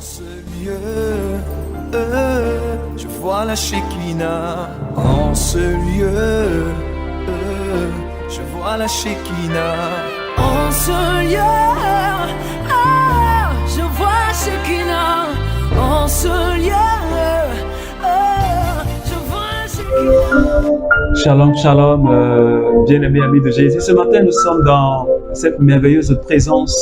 Ce lieu, je vois la Shekinah. En ce lieu, je vois la Shekinah. En ce lieu, je vois la Shekinah. En ce lieu, je vois la Shekinah. Shalom, shalom, bien-aimés amis de Jésus. Ce matin, nous sommes dans cette merveilleuse présence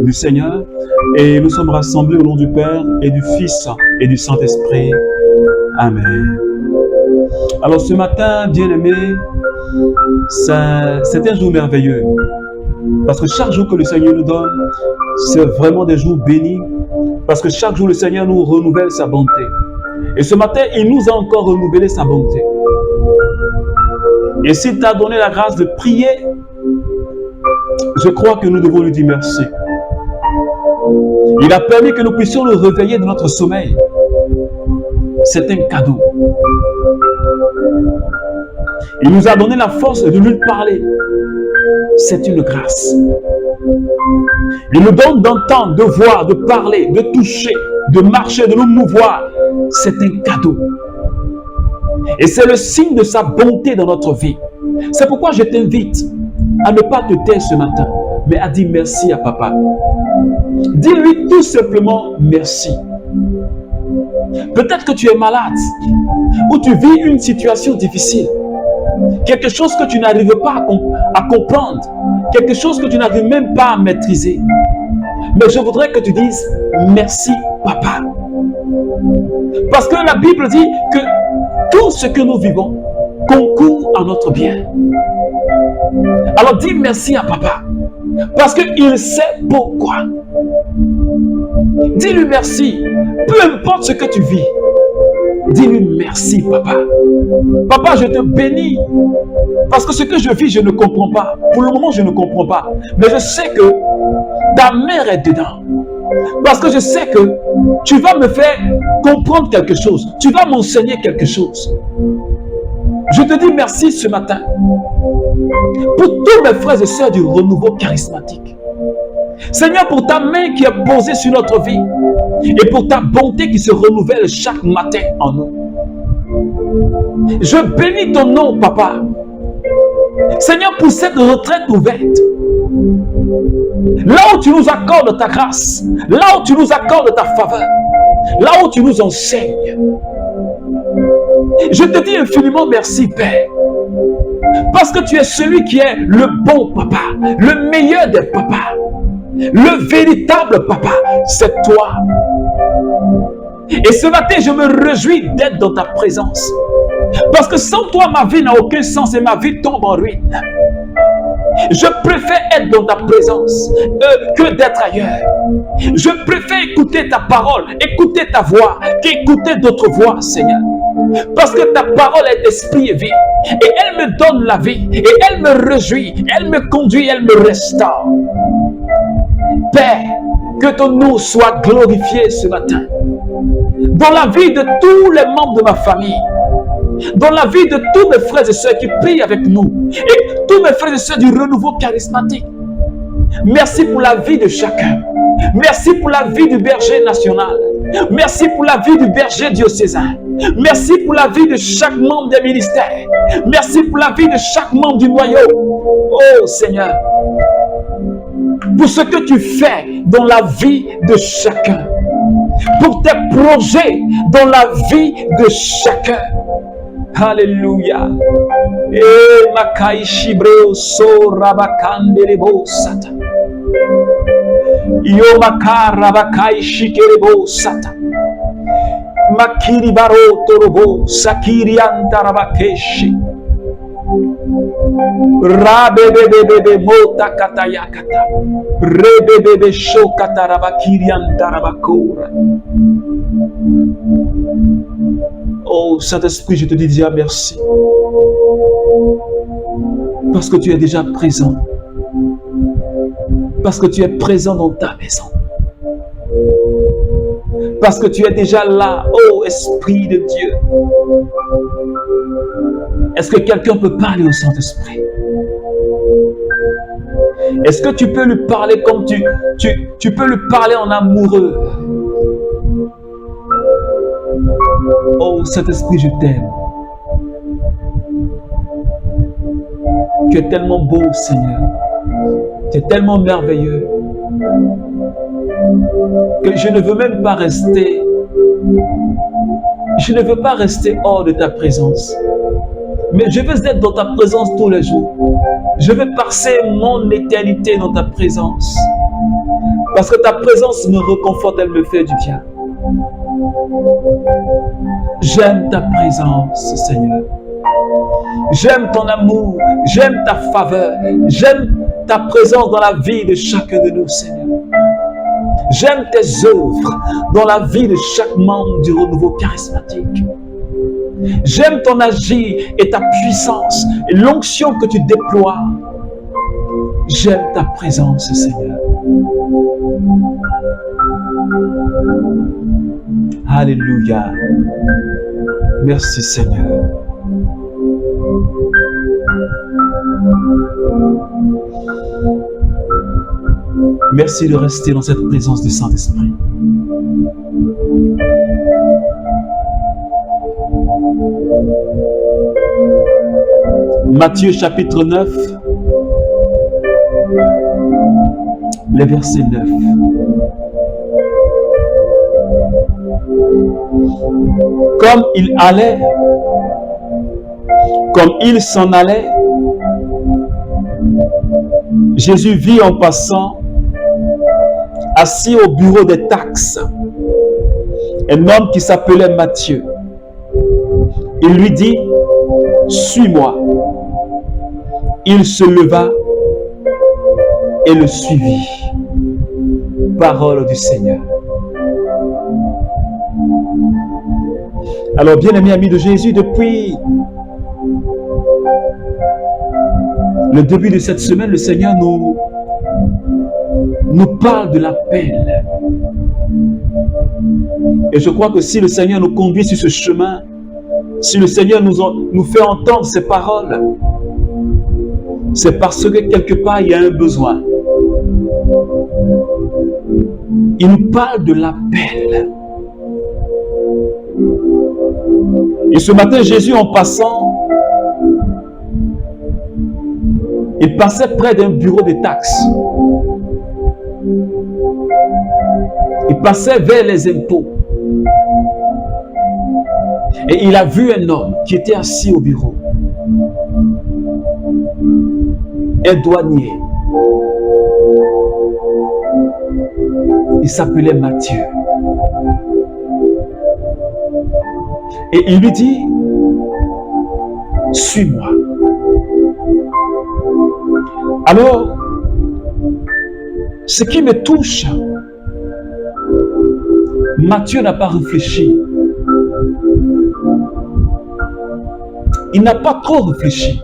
du Seigneur et nous sommes rassemblés au nom du Père et du Fils et du Saint-Esprit. Amen. Alors ce matin, bien-aimés, c'est un jour merveilleux parce que chaque jour que le Seigneur nous donne, c'est vraiment des jours bénis parce que chaque jour le Seigneur nous renouvelle sa bonté. Et ce matin, il nous a encore renouvelé sa bonté. Et s'il t'a donné la grâce de prier, je crois que nous devons lui dire merci. Il a permis que nous puissions nous réveiller de notre sommeil. C'est un cadeau. Il nous a donné la force de lui parler. C'est une grâce. Il nous donne d'entendre, de voir, de parler, de toucher, de marcher, de nous mouvoir. C'est un cadeau. Et c'est le signe de sa bonté dans notre vie. C'est pourquoi je t'invite à ne pas te taire ce matin, mais à dire merci à papa. Dis-lui tout simplement merci. Peut-être que tu es malade ou tu vis une situation difficile. Quelque chose que tu n'arrives pas à comprendre. Quelque chose que tu n'arrives même pas à maîtriser. Mais je voudrais que tu dises merci papa. Parce que la Bible dit que tout ce que nous vivons concourt à notre bien. Alors dis merci à papa. Parce qu'il sait pourquoi. Dis-lui merci. Peu importe ce que tu vis. Dis-lui merci papa. Papa, je te bénis. Parce que ce que je vis, je ne comprends pas. Pour le moment, je ne comprends pas. Mais je sais que ta mère est dedans. Parce que je sais que tu vas me faire comprendre quelque chose. Tu vas m'enseigner quelque chose. Je te dis merci ce matin pour tous mes frères et sœurs du renouveau charismatique. Seigneur, pour ta main qui est posée sur notre vie et pour ta bonté qui se renouvelle chaque matin en nous. Je bénis ton nom, papa. Seigneur, pour cette retraite ouverte. Là où tu nous accordes ta grâce, là où tu nous accordes ta faveur, là où tu nous enseignes. Je te dis infiniment merci, Père. Parce que tu es celui qui est le bon papa, le meilleur des papas, le véritable papa, c'est toi. Et ce matin, je me réjouis d'être dans ta présence. Parce que sans toi, ma vie n'a aucun sens et ma vie tombe en ruine. Je préfère être dans ta présence que d'être ailleurs. Je préfère écouter ta parole, écouter ta voix, qu'écouter d'autres voix, Seigneur. Parce que ta parole est esprit et vie. Et elle me donne la vie. Et elle me réjouit. Elle me conduit. Elle me restaure. Père, que ton nom soit glorifié ce matin. Dans la vie de tous les membres de ma famille. Dans la vie de tous mes frères et sœurs qui prient avec nous. Et tous mes frères et sœurs du renouveau charismatique. Merci pour la vie de chacun. Merci pour la vie du berger national. Merci pour la vie du berger diocésain. Merci pour la vie de chaque membre des ministères. Merci pour la vie de chaque membre du noyau. Oh Seigneur, pour ce que tu fais dans la vie de chacun. Pour tes projets dans la vie de chacun. Alléluia. Et makai shibreo so rabakanderebo sata. Yo makara bakai shikerebo sata. Makiri baro torobo sakiri antarabakeshi. Rabebebebe mota katayakata. Rebebebe shokatarabakiri antarabakora. Oh Saint-Esprit, je te dis déjà merci. Parce que tu es déjà présent. Parce que tu es présent dans ta maison. Parce que tu es déjà là, oh Esprit de Dieu. Est-ce que quelqu'un peut parler au Saint-Esprit? Est-ce que tu peux lui parler comme tu peux lui parler en amoureux? Saint-Esprit, je t'aime. Tu es tellement beau, Seigneur. Tu es tellement merveilleux que je ne veux même pas rester. Je ne veux pas rester hors de ta présence. Mais je veux être dans ta présence tous les jours. Je veux passer mon éternité dans ta présence. Parce que ta présence me réconforte, elle me fait du bien. J'aime ta présence, Seigneur. J'aime ton amour, j'aime ta faveur, j'aime ta présence dans la vie de chacun de nous, Seigneur. J'aime tes œuvres dans la vie de chaque membre du renouveau charismatique. J'aime ton agir et ta puissance et l'onction que tu déploies. J'aime ta présence, Seigneur. Alléluia. Merci, Seigneur. Merci de rester dans cette présence du Saint-Esprit. Matthieu chapitre 9, le verset 9. Comme il s'en allait, Jésus vit en passant, assis au bureau des taxes, un homme qui s'appelait Matthieu. Il lui dit, « Suis-moi. » Il se leva et le suivit. Parole du Seigneur. Alors, bien-aimés amis de Jésus, depuis le début de cette semaine, le Seigneur nous parle de l'appel. Et je crois que si le Seigneur nous conduit sur ce chemin, si le Seigneur nous fait entendre ces paroles, c'est parce que quelque part il y a un besoin. Il nous parle de l'appel. Et ce matin, Jésus, en passant, il passait près d'un bureau de taxes. Il passait vers les impôts. Et il a vu un homme qui était assis au bureau. Un douanier. Il s'appelait Matthieu. Et il lui dit, « Suis-moi. » Alors, ce qui me touche, Matthieu n'a pas réfléchi. Il n'a pas trop réfléchi.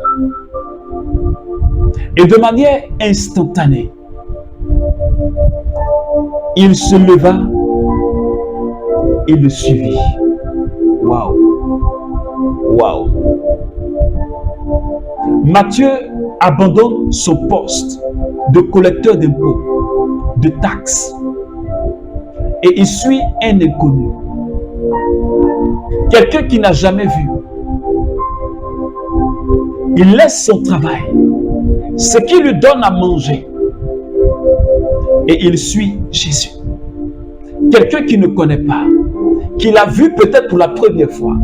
Et de manière instantanée, il se leva et le suivit. Waouh! Waouh! Matthieu abandonne son poste de collecteur d'impôts, de taxes, et il suit un inconnu. Quelqu'un qu'il n'a jamais vu. Il laisse son travail, ce qui lui donne à manger, et il suit Jésus. Quelqu'un qu'il ne connaît pas, qu'il a vu peut-être pour la première fois.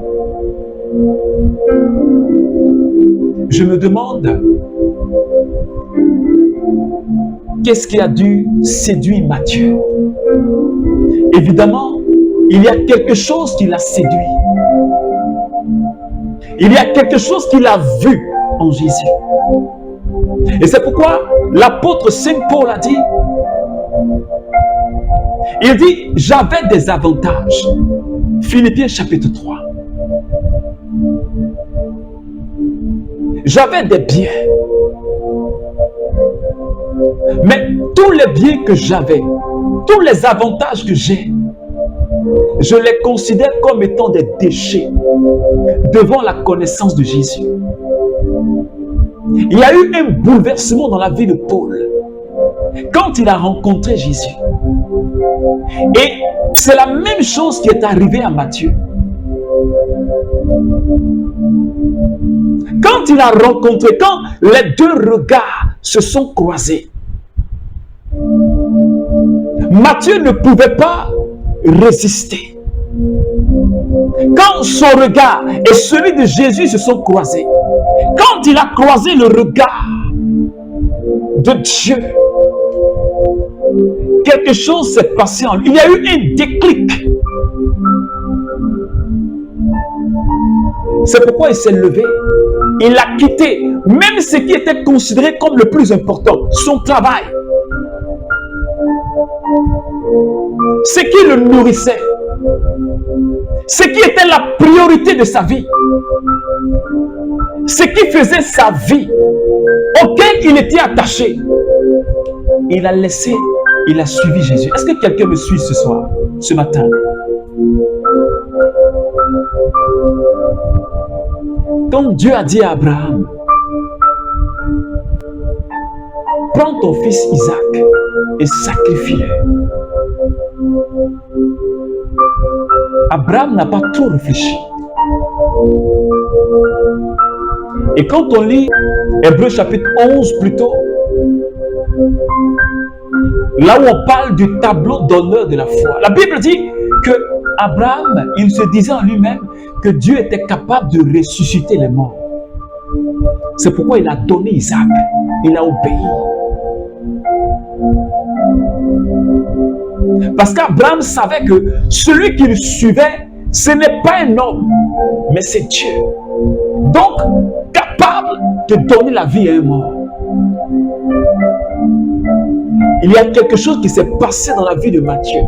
Je me demande, qu'est-ce qui a dû séduire Matthieu? Évidemment, il y a quelque chose qui l'a séduit. Il y a quelque chose qu'il a vu en Jésus. Et c'est pourquoi l'apôtre Saint Paul a dit, il dit, j'avais des avantages. Philippiens chapitre 3. J'avais des biens. Mais tous les biens que j'avais, tous les avantages que j'ai, je les considère comme étant des déchets devant la connaissance de Jésus. Il y a eu un bouleversement dans la vie de Paul quand il a rencontré Jésus. Et c'est la même chose qui est arrivée à Matthieu. Quand il a rencontré, quand les deux regards se sont croisés, Matthieu ne pouvait pas résister. Quand son regard et celui de Jésus se sont croisés, quand il a croisé le regard de Dieu, quelque chose s'est passé en lui. Il y a eu un déclic. C'est pourquoi il s'est levé. Il a quitté même ce qui était considéré comme le plus important, son travail, ce qui le nourrissait, ce qui était la priorité de sa vie, ce qui faisait sa vie, auquel il était attaché. Il a laissé, il a suivi Jésus. Est-ce que quelqu'un me suit ce soir, ce matin? Quand Dieu a dit à Abraham, prends ton fils Isaac et sacrifie-le. Abraham n'a pas trop réfléchi. Et quand on lit Hébreux chapitre 11 plutôt, là où on parle du tableau d'honneur de la foi, la Bible dit que Abraham, il se disait en lui-même que Dieu était capable de ressusciter les morts. C'est pourquoi il a donné Isaac. Il a obéi. Parce qu'Abraham savait que celui qu'il suivait, ce n'est pas un homme, mais c'est Dieu. Donc, capable de donner la vie à un mort. Il y a quelque chose qui s'est passé dans la vie de Matthieu.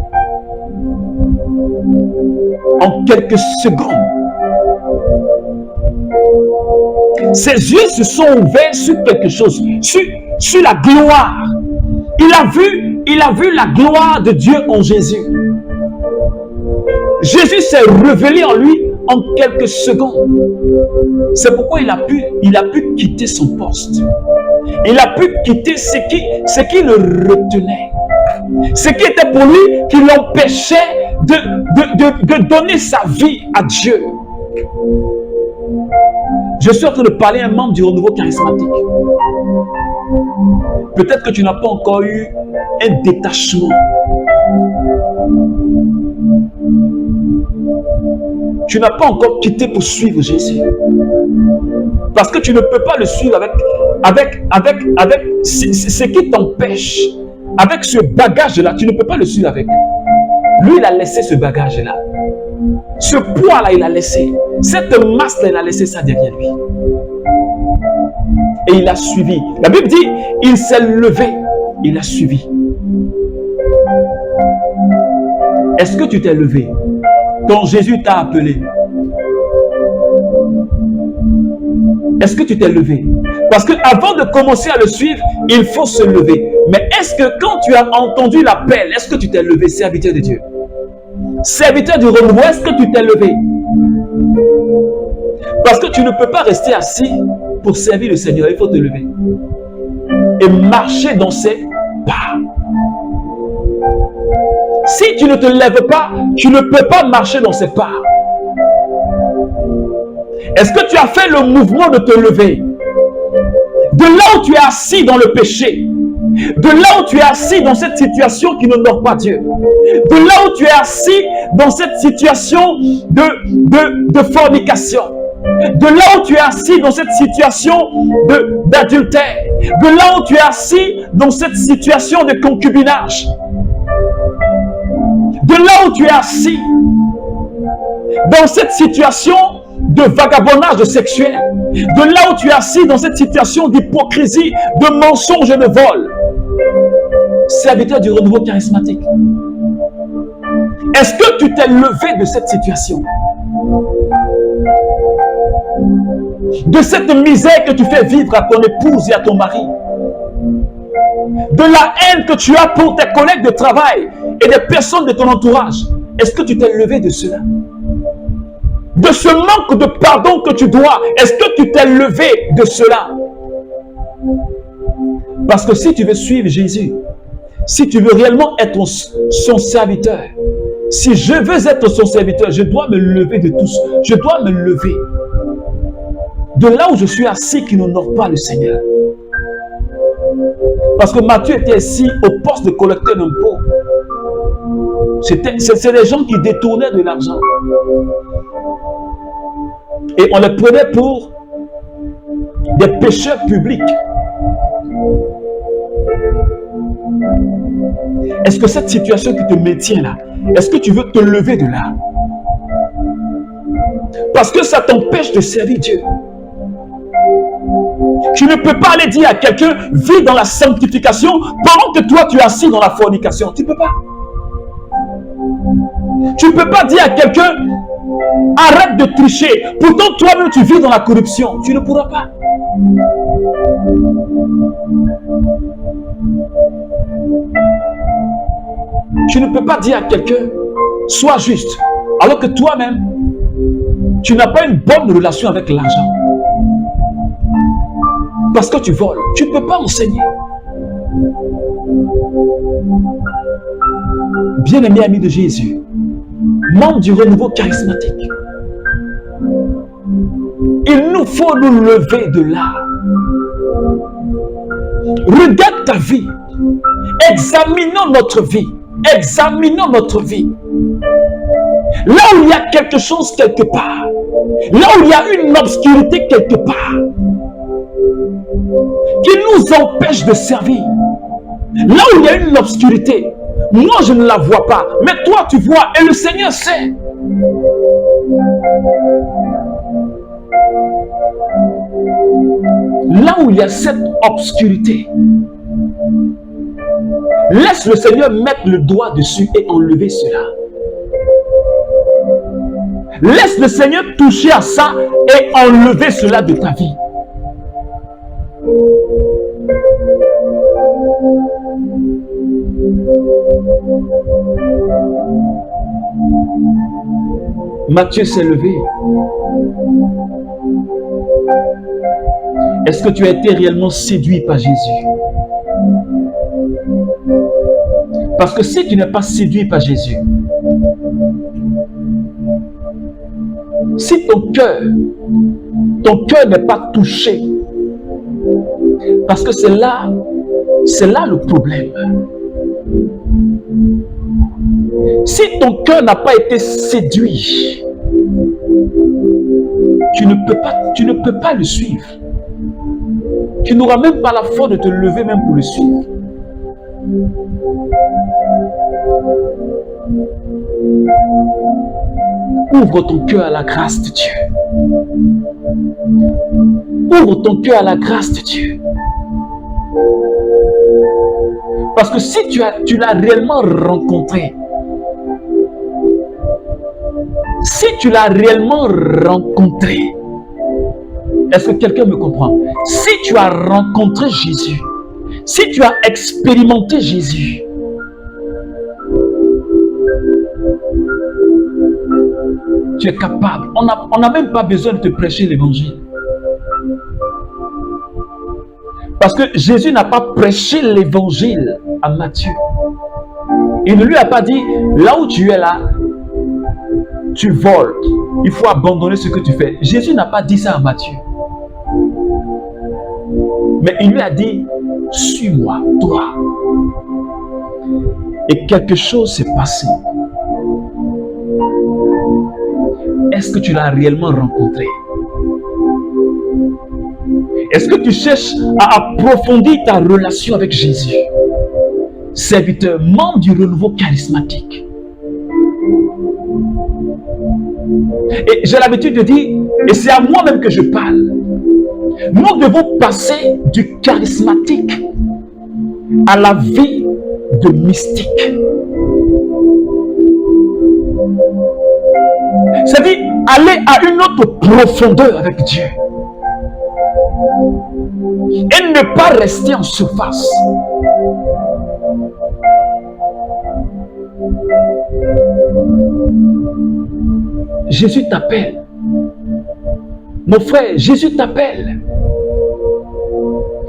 En quelques secondes, ses yeux se sont ouverts sur quelque chose, sur la gloire. Il a vu la gloire de Dieu en Jésus. Jésus s'est révélé en lui en quelques secondes. C'est pourquoi il a pu quitter son poste. Il a pu quitter ce qui le retenait. Ce qui était pour lui qui l'empêchait de donner sa vie à Dieu. Je suis en train de parler à un membre du renouveau charismatique. Peut-être que tu n'as pas encore eu un détachement. Tu n'as pas encore quitté pour suivre Jésus. Parce que tu ne peux pas le suivre avec ce qui t'empêche. Avec ce bagage-là, tu ne peux pas le suivre avec. Lui, il a laissé ce bagage-là. Ce poids-là, il a laissé. Cette masse-là, il a laissé ça derrière lui. Et il a suivi. La Bible dit, il s'est levé. Il a suivi. Est-ce que tu t'es levé quand Jésus t'a appelé? Est-ce que tu t'es levé? Parce qu'avant de commencer à le suivre, il faut se lever. Mais est-ce que quand tu as entendu l'appel, est-ce que tu t'es levé, serviteur de Dieu? Serviteur du renouveau, est-ce que tu t'es levé? Parce que tu ne peux pas rester assis pour servir le Seigneur. Il faut te lever. Et marcher dans ses pas. Si tu ne te lèves pas, tu ne peux pas marcher dans ses pas. Est-ce que tu as fait le mouvement de te lever? De là où tu es assis dans le péché, de là où tu es assis dans cette situation qui n'honore pas Dieu, de là où tu es assis dans cette situation de fornication, de là où tu es assis dans cette situation d'adultère, de là où tu es assis dans cette situation de concubinage, de là où tu es assis dans cette situation de vagabondage sexuel, de là où tu es assis dans cette situation d'hypocrisie, de mensonge et de vol. Serviteur du renouveau charismatique, est-ce que tu t'es levé de cette situation? De cette misère que tu fais vivre à ton épouse et à ton mari? De la haine que tu as pour tes collègues de travail et des personnes de ton entourage? Est-ce que tu t'es levé de cela? De ce manque de pardon que tu dois, est-ce que tu t'es levé de cela? Parce que si tu veux suivre Jésus, si tu veux réellement être son serviteur, Si je veux être son serviteur, je dois me lever de tous. Je dois me lever de là où je suis assis qui n'honore pas le Seigneur. Parce que Matthieu était assis au poste de collecteur d'impôts. C'est les gens qui détournaient de l'argent. Et on les prenait pour des pécheurs publics. Est-ce que cette situation qui te maintient là, est-ce que tu veux te lever de là? Parce que ça t'empêche de servir Dieu. Tu ne peux pas aller dire à quelqu'un, vis dans la sanctification, pendant que toi tu es assis dans la fornication. Tu ne peux pas. Tu ne peux pas dire à quelqu'un, arrête de tricher. Pourtant toi-même tu vis dans la corruption. Tu ne pourras pas. Tu ne peux pas dire à quelqu'un, sois juste, alors que toi-même, tu n'as pas une bonne relation avec l'argent. Parce que tu voles, tu ne peux pas enseigner. Bien-aimé ami de Jésus, membre du renouveau charismatique, il nous faut nous lever de là. Regarde ta vie. Examinons notre vie. Examinons notre vie. Là où il y a quelque chose quelque part, là où il y a une obscurité quelque part, qui nous empêche de servir, là où il y a une obscurité, moi je ne la vois pas, mais toi tu vois et le Seigneur sait. Là où il y a cette obscurité, laisse le Seigneur mettre le doigt dessus et enlever cela. Laisse le Seigneur toucher à ça et enlever cela de ta vie. Matthieu s'est levé. Est-ce que tu as été réellement séduit par Jésus? Parce que si tu n'es pas séduit par Jésus, si ton cœur n'est pas touché, parce que c'est là le problème. Si ton cœur n'a pas été séduit, tu ne peux pas le suivre. Tu n'auras même pas la force de te lever même pour le suivre. Ouvre ton cœur à la grâce de Dieu. Ouvre ton cœur à la grâce de Dieu. Parce que si tu l'as réellement rencontré, si tu l'as réellement rencontré, est-ce que quelqu'un me comprend? Si tu as rencontré Jésus, si tu as expérimenté Jésus, tu es capable. On n'a même pas besoin de te prêcher l'évangile. Parce que Jésus n'a pas prêché l'évangile à Matthieu. Il ne lui a pas dit, là où tu es là, tu voles. Il faut abandonner ce que tu fais. Jésus n'a pas dit ça à Matthieu. Mais il lui a dit, suis-moi, toi. Et quelque chose s'est passé. Est-ce que tu l'as réellement rencontré? Est-ce que tu cherches à approfondir ta relation avec Jésus? Serviteur, membre du renouveau charismatique. Et j'ai l'habitude de dire, et c'est à moi-même que je parle, nous devons passer du charismatique à la vie de mystique. C'est-à-dire aller à une autre profondeur avec Dieu. Et ne pas rester en surface. Jésus t'appelle. Mon frère, Jésus t'appelle.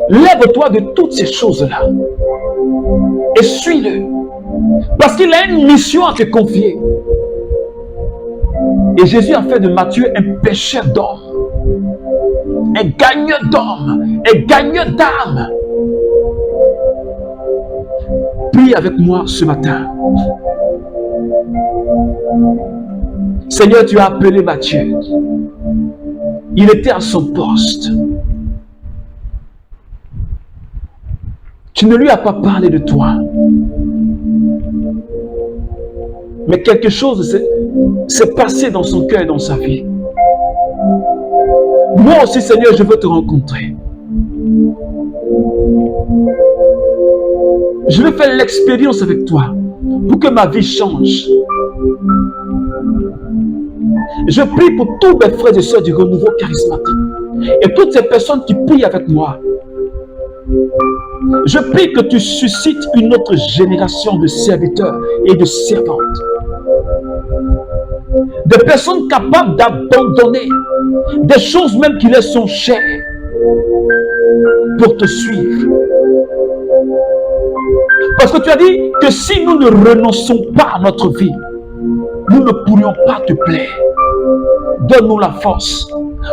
Lève-toi de toutes ces choses-là. Et suis-le. Parce qu'il a une mission à te confier. Et Jésus a fait de Matthieu un pêcheur d'hommes, un gagneur d'hommes, un gagneur d'âmes. Prie avec moi ce matin. Seigneur, tu as appelé Matthieu. Il était à son poste. Tu ne lui as pas parlé de toi. Mais quelque chose s'est passé dans son cœur et dans sa vie. Moi aussi, Seigneur, je veux te rencontrer. Je veux faire l'expérience avec toi pour que ma vie change. Je prie pour tous mes frères et sœurs du renouveau charismatique et toutes ces personnes qui prient avec moi. Je prie que tu suscites une autre génération de serviteurs et de servantes. Des personnes capables d'abandonner des choses même qui leur sont chères pour te suivre. Parce que tu as dit que si nous ne renonçons pas à notre vie, nous ne pourrions pas te plaire. Donne-nous la force.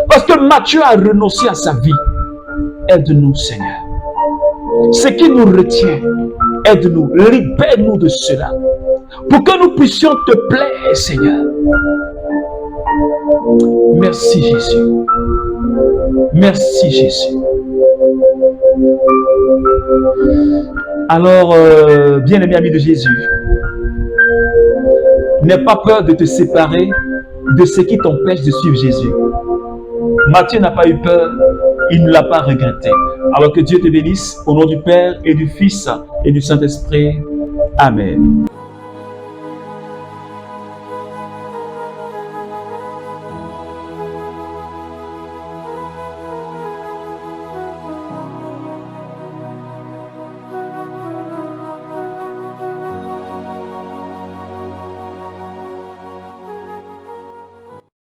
Parce que Matthieu a renoncé à sa vie. Aide-nous, Seigneur. Ce qui nous retient, aide-nous, libère-nous de cela. Pour que nous puissions te plaire, Seigneur. Merci, Jésus. Merci, Jésus. Alors, bien-aimé ami de Jésus, n'aie pas peur de te séparer de ce qui t'empêche de suivre Jésus. Matthieu n'a pas eu peur, il ne l'a pas regretté. Alors que Dieu te bénisse, au nom du Père et du Fils et du Saint-Esprit. Amen.